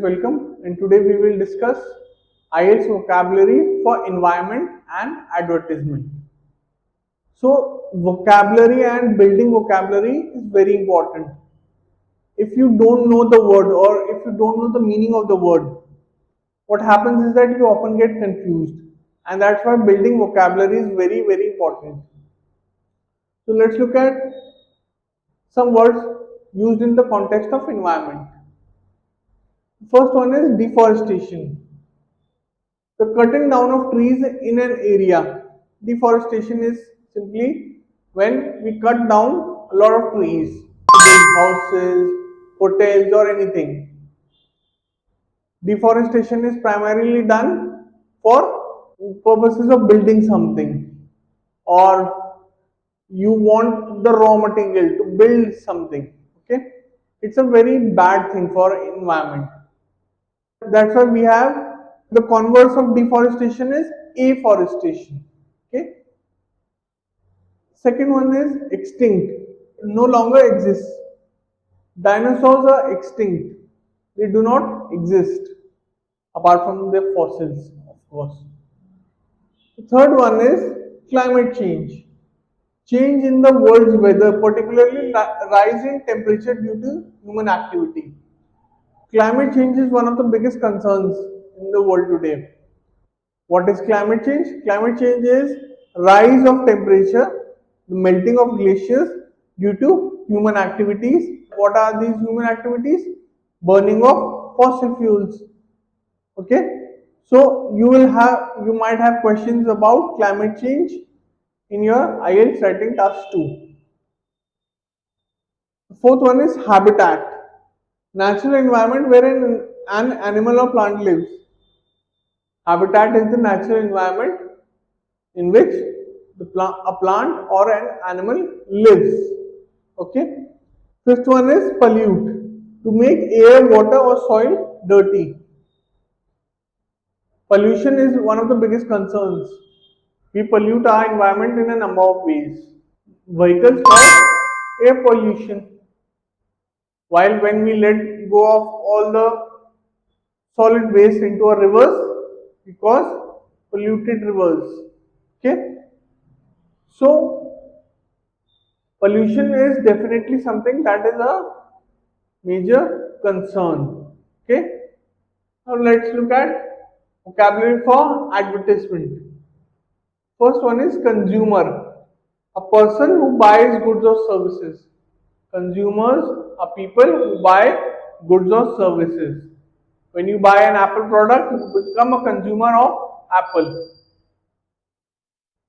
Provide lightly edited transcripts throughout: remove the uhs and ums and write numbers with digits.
welcome, and today we will discuss IELTS vocabulary for environment and advertisement. So, vocabulary and building vocabulary is very important. If you don't know the word or if you don't know the meaning of the word, what happens is that you often get confused, and that's why building vocabulary is very important. So, let's look at some words used in the context of environment. First one is deforestation. The cutting down of trees in an area. Deforestation is simply when we cut down a lot of trees to build houses, hotels, or anything. Deforestation is primarily done for purposes of building something, or you want the raw material to build something. Okay, it's a very bad thing for environment. That's why we have the converse of deforestation is afforestation. Okay. Second one is extinct, no longer exists. Dinosaurs are extinct. They do not exist apart from their fossils, of course. The third one is climate change. Change in the world's weather, particularly rise in temperature due to human activity. Climate change is one of the biggest concerns in the world today. What is climate change? Climate change is rise of temperature, the melting of glaciers due to human activities. What are these human activities? Burning of fossil fuels. Okay? So you might have questions about climate change in your IELTS writing task 2. The fourth one is habitat. Natural environment wherein an animal or plant lives. Habitat is the natural environment in which a plant or an animal lives. Okay. Fifth one is pollute. To make air, water or soil dirty. Pollution is one of the biggest concerns. We pollute our environment in a number of ways. Vehicles cause air pollution. While when we let go of all the solid waste into our rivers, we cause polluted rivers. Okay. So pollution is definitely something that is a major concern. Okay. Now let's look at vocabulary for advertisement. First one is consumer, a person who buys goods or services. Consumers are people who buy goods or services. When you buy an Apple product, you become a consumer of Apple.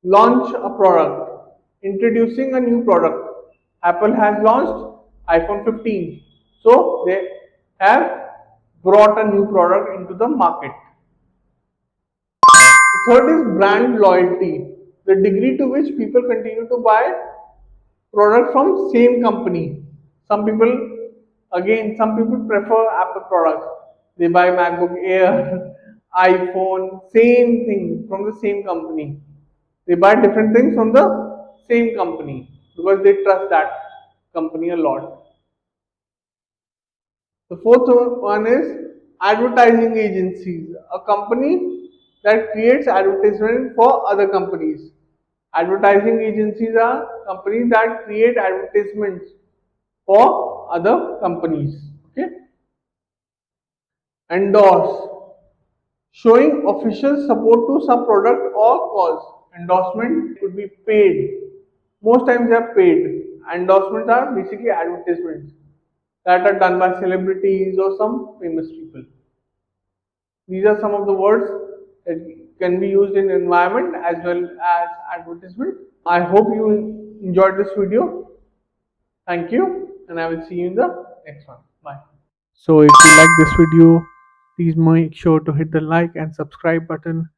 Launch a product, introducing a new product. Apple has launched iPhone 15, so they have brought a new product into the market. The third is brand loyalty, the degree to which people continue to buy product from same company. Some people prefer Apple products. They buy MacBook Air, iPhone, same thing from the same company. They buy different things from the same company because they trust that company a lot. The fourth one is advertising agencies, a company that creates advertisement for other companies. Advertising agencies are companies that create advertisements for other companies. Okay. Endorse, showing official support to some product or cause. Endorsement could be paid. Most times they are paid. Endorsements are basically advertisements that are done by celebrities or some famous people. These are some of the words that can be used in environment as well as advertisement. I hope you enjoyed this video. Thank you, and I will see you in the next one. Bye. So if you like this video, please make sure to hit the like and subscribe button